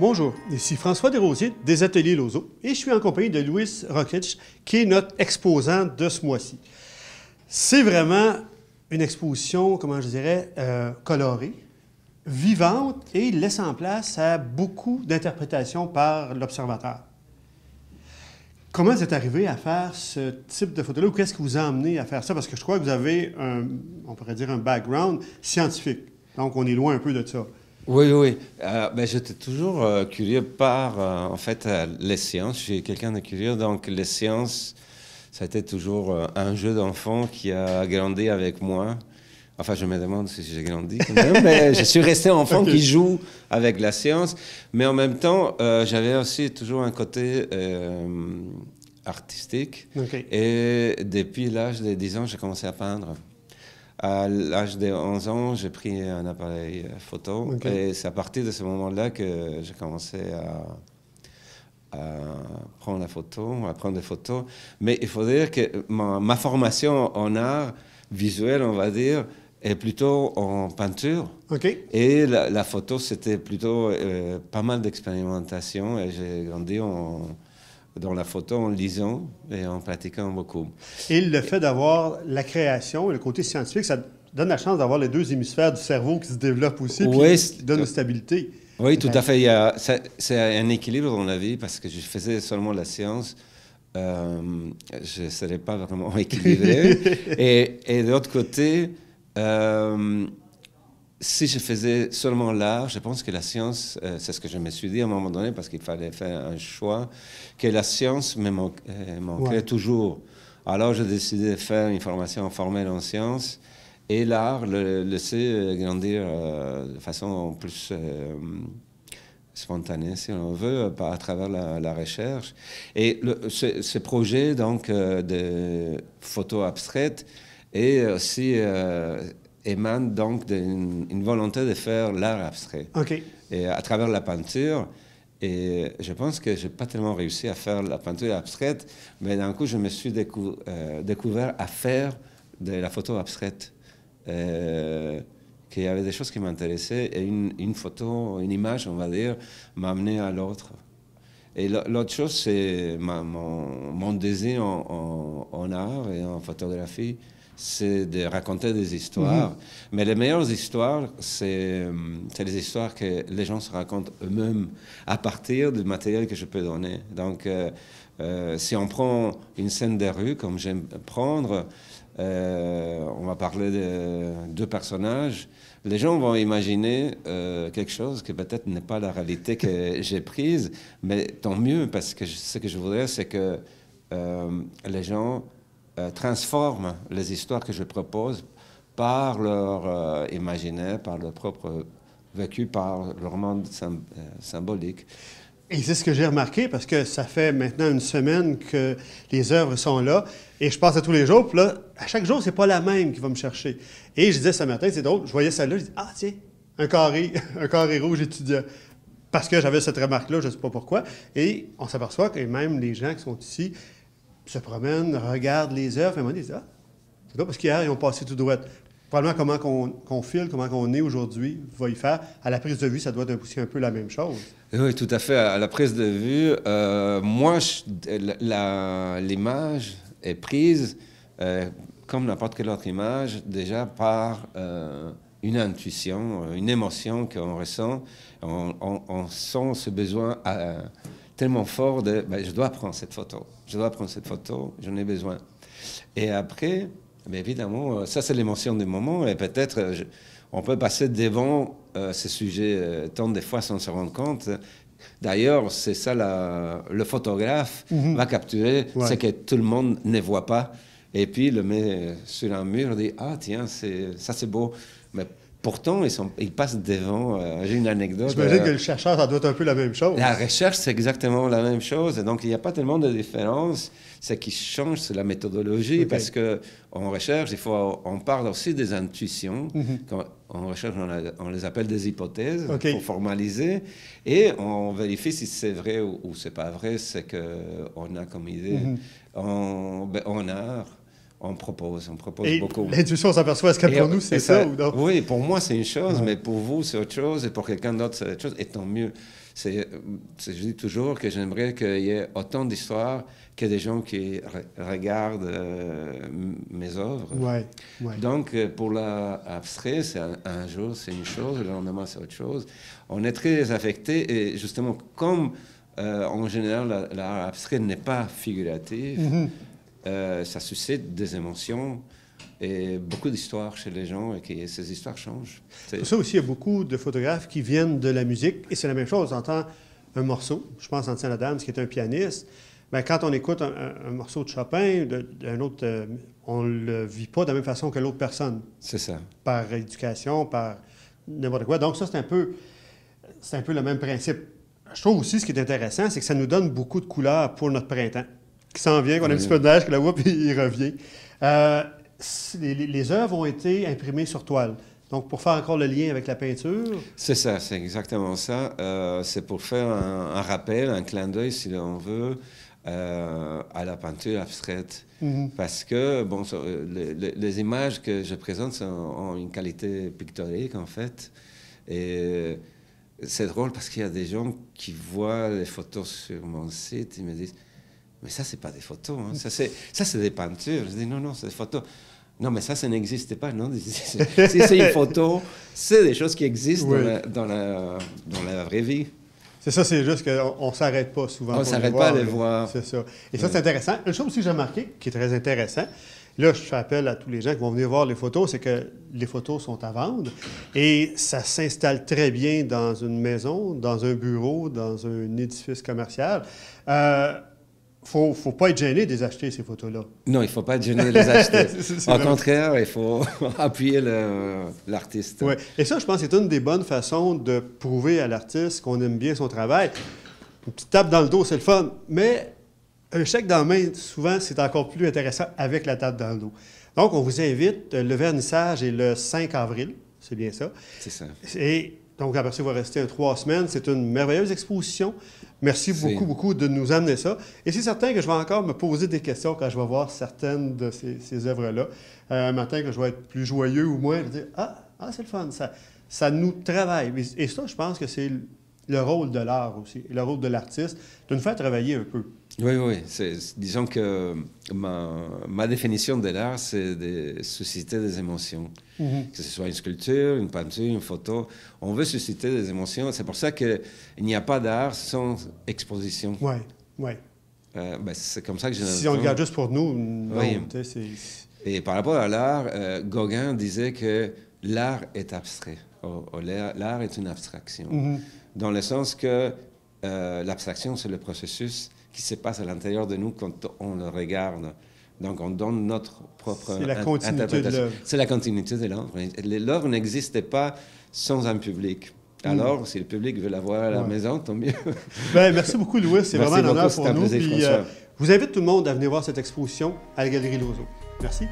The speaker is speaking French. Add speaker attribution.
Speaker 1: Bonjour, ici François Desrosiers des Ateliers Lozo et je suis en compagnie de Louis Rokic qui est notre exposant de ce mois-ci. C'est vraiment une exposition, comment je dirais, colorée, vivante et laissant place à beaucoup d'interprétations par l'observateur. Comment vous êtes arrivé à faire ce type de photo-là ou qu'est-ce qui vous a amené à faire ça? Parce que je crois que vous avez, on pourrait dire, un background scientifique. Donc, on est loin un peu de ça.
Speaker 2: Oui, oui. J'étais toujours curieux par, en fait, les sciences. Je suis quelqu'un de curieux, donc les sciences, ça a été toujours un jeu d'enfant qui a grandi avec moi. Enfin, je me demande si j'ai grandi quand même, mais je suis resté enfant qui joue avec la science. Mais en même temps, j'avais aussi toujours un côté artistique. Et depuis l'âge de 10 ans, j'ai commencé à peindre. À l'âge de 11 ans, j'ai pris un appareil photo. Et c'est à partir de ce moment-là que j'ai commencé à prendre la photo, à prendre des photos. Mais il faut dire que ma formation en art visuel, on va dire, est plutôt en peinture. Et la photo, c'était plutôt pas mal d'expérimentation. Et j'ai grandi dans la photo en lisant et en pratiquant beaucoup. Et
Speaker 1: le fait d'avoir la création et le côté scientifique, ça donne la chance d'avoir les deux hémisphères du cerveau qui se développent aussi,
Speaker 2: oui,
Speaker 1: qui donnent une stabilité.
Speaker 2: Oui, tout à fait. C'est un équilibre dans la vie parce que je faisais seulement la science. Je ne serais pas vraiment équilibré. et de l'autre côté, si je faisais seulement l'art, je pense que la science, c'est ce que je me suis dit à un moment donné, parce qu'il fallait faire un choix, que la science me manquait toujours. Alors j'ai décidé de faire une formation formelle en sciences et l'art, le laisser grandir de façon plus spontanée, si on veut, à travers la recherche. Et ce projet donc, de photo abstraite est aussi... émane donc d'une volonté de faire l'art abstrait. Et à travers la peinture. Et je pense que je n'ai pas tellement réussi à faire la peinture abstraite, mais d'un coup, je me suis découvert à faire de la photo abstraite. Qu'il y avait des choses qui m'intéressaient et une photo, une image, on va dire, m'a amené à l'autre. Et l'autre chose, c'est mon désir en art et en photographie, c'est de raconter des histoires. Mais les meilleures histoires, c'est les histoires que les gens se racontent eux-mêmes à partir du matériel que je peux donner. Donc, si on prend une scène de rue, comme j'aime prendre, on va parler de deux personnages, les gens vont imaginer quelque chose qui peut-être n'est pas la réalité que j'ai prise, mais tant mieux, parce que ce que je voudrais, c'est que les gens transforment les histoires que je propose par leur imaginaire, par leur propre vécu, par leur monde symbolique.
Speaker 1: Et c'est ce que j'ai remarqué, parce que ça fait maintenant une semaine que les œuvres sont là, et je passe à tous les jours, puis là, à chaque jour, c'est pas la même qui va me chercher. Et je disais ce matin, c'est drôle, je voyais celle-là, je dis, ah tiens, un carré rouge étudiant. Parce que j'avais cette remarque-là, je ne sais pas pourquoi, et on s'aperçoit que même les gens qui sont ici se promènent, regardent les œuvres, et à un moment donné, ils disent, ah, c'est pas parce qu'hier, ils ont passé tout droit. Probablement comment qu'on file, comment qu'on est aujourd'hui, va y faire. À la prise de vue, ça doit être aussi un peu la même chose.
Speaker 2: Oui, tout à fait. À la prise de vue, moi, l'image est prise, comme n'importe quelle autre image, déjà par une intuition, une émotion qu'on ressent. On sent ce besoin tellement fort de je dois prendre cette photo, j'en ai besoin. Et après, évidemment, ça c'est l'émotion du moment, et peut-être on peut passer devant ces sujets tant des fois sans se rendre compte. D'ailleurs, c'est ça, le photographe va capturer ce que tout le monde ne voit pas, et puis le met sur un mur et dit « Ah tiens, ça c'est beau ». Mais Pourtant, ils passent devant. J'ai une anecdote.
Speaker 1: J'imagine que le chercheur, ça doit être un peu la même chose.
Speaker 2: La recherche, c'est exactement la même chose. Et donc, il n'y a pas tellement de différence. Ce qui change, c'est la méthodologie. Parce qu'en recherche, on parle aussi des intuitions. Quand en recherche, on les appelle des hypothèses pour formaliser. Et on vérifie si c'est vrai ou c'est pas vrai, ce qu'on a comme idée. En art, on propose beaucoup.
Speaker 1: L'intuition, on s'aperçoit, est-ce que pour nous, c'est ça ou non?
Speaker 2: Oui, pour moi, c'est une chose, mais pour vous, c'est autre chose, et pour quelqu'un d'autre, c'est autre chose, et tant mieux. Je dis toujours que j'aimerais qu'il y ait autant d'histoires que des gens qui regardent mes œuvres. Donc, pour l'abstrait, c'est un jour, c'est une chose, le lendemain, c'est autre chose. On est très affecté, et justement, comme en général, l'art abstrait n'est pas figuratif, ça suscite des émotions et beaucoup d'histoires chez les gens et que ces histoires changent.
Speaker 1: Pour ça aussi, il y a beaucoup de photographes qui viennent de la musique et c'est la même chose. On entend un morceau, je pense Antoine Adams qui est un pianiste, bien, quand on écoute un morceau de Chopin, d'un autre, on ne le vit pas de la même façon que l'autre personne.
Speaker 2: C'est ça.
Speaker 1: Par éducation, par n'importe quoi. Donc ça, c'est un peu le même principe. Je trouve aussi ce qui est intéressant, c'est que ça nous donne beaucoup de couleurs pour notre printemps. Qui s'en vient, qu'on a un petit peu de neige, que la voit, puis il revient. Les œuvres ont été imprimées sur toile. Donc, pour faire encore le lien avec la peinture...
Speaker 2: C'est ça, c'est exactement ça. C'est pour faire un rappel, un clin d'œil, si l'on veut, à la peinture abstraite. Parce que, bon, les images que je présente ont une qualité pictorique, en fait. Et c'est drôle parce qu'il y a des gens qui voient les photos sur mon site, ils me disent... Mais ça, c'est pas des photos, hein. Ça, c'est des peintures. Je dis, non, c'est des photos. Non, mais ça n'existe pas. Non, si c'est une photo, c'est des choses qui existent dans la vraie vie.
Speaker 1: C'est ça, c'est juste qu'on ne s'arrête pas souvent.
Speaker 2: On ne s'arrête pas à les voir.
Speaker 1: C'est ça. Et ça, c'est intéressant. Une chose aussi que j'ai remarqué, qui est très intéressant, là, je fais appel à tous les gens qui vont venir voir les photos, c'est que les photos sont à vendre et ça s'installe très bien dans une maison, dans un bureau, dans un édifice commercial. Faut pas être gêné de les acheter, ces photos-là.
Speaker 2: Non, il ne faut pas être gêné de les acheter. Au contraire, il faut appuyer l'artiste.
Speaker 1: Oui, et ça, je pense que c'est une des bonnes façons de prouver à l'artiste qu'on aime bien son travail. Une petite tape dans le dos, c'est le fun, mais un chèque dans la main, souvent, c'est encore plus intéressant avec la tape dans le dos. Donc, on vous invite, le vernissage est le 5 avril, c'est bien ça.
Speaker 2: C'est ça.
Speaker 1: Et donc, après ça, il va rester 3 semaines. C'est une merveilleuse exposition. Merci beaucoup de nous amener ça. Et c'est certain que je vais encore me poser des questions quand je vais voir certaines de ces œuvres-là. Un matin, que je vais être plus joyeux ou moins, je vais dire « Ah, c'est le fun, ça nous travaille. » Et ça, je pense que c'est le rôle de l'art aussi, le rôle de l'artiste, de nous faire travailler un peu.
Speaker 2: Oui. Disons que ma définition de l'art, c'est de susciter des émotions. Que ce soit une sculpture, une peinture, une photo. On veut susciter des émotions. C'est pour ça qu'il n'y a pas d'art sans exposition.
Speaker 1: Oui.
Speaker 2: C'est comme ça que je...
Speaker 1: Si on le regarde juste pour nous, non.
Speaker 2: Et par rapport à l'art, Gauguin disait que l'art est abstrait. L'art est une abstraction. Dans le sens que l'abstraction, c'est le processus qui se passe à l'intérieur de nous quand on le regarde. Donc, on donne notre propre
Speaker 1: interprétation. C'est la continuité de l'œuvre.
Speaker 2: C'est la continuité de l'œuvre. L'œuvre n'existait pas sans un public. Alors, si le public veut la voir à la maison, tant mieux.
Speaker 1: Merci beaucoup, Louis. C'est vraiment un honneur pour nous.
Speaker 2: Puis,
Speaker 1: je vous invite tout le monde à venir voir cette exposition à la Galerie Lauzo. Merci.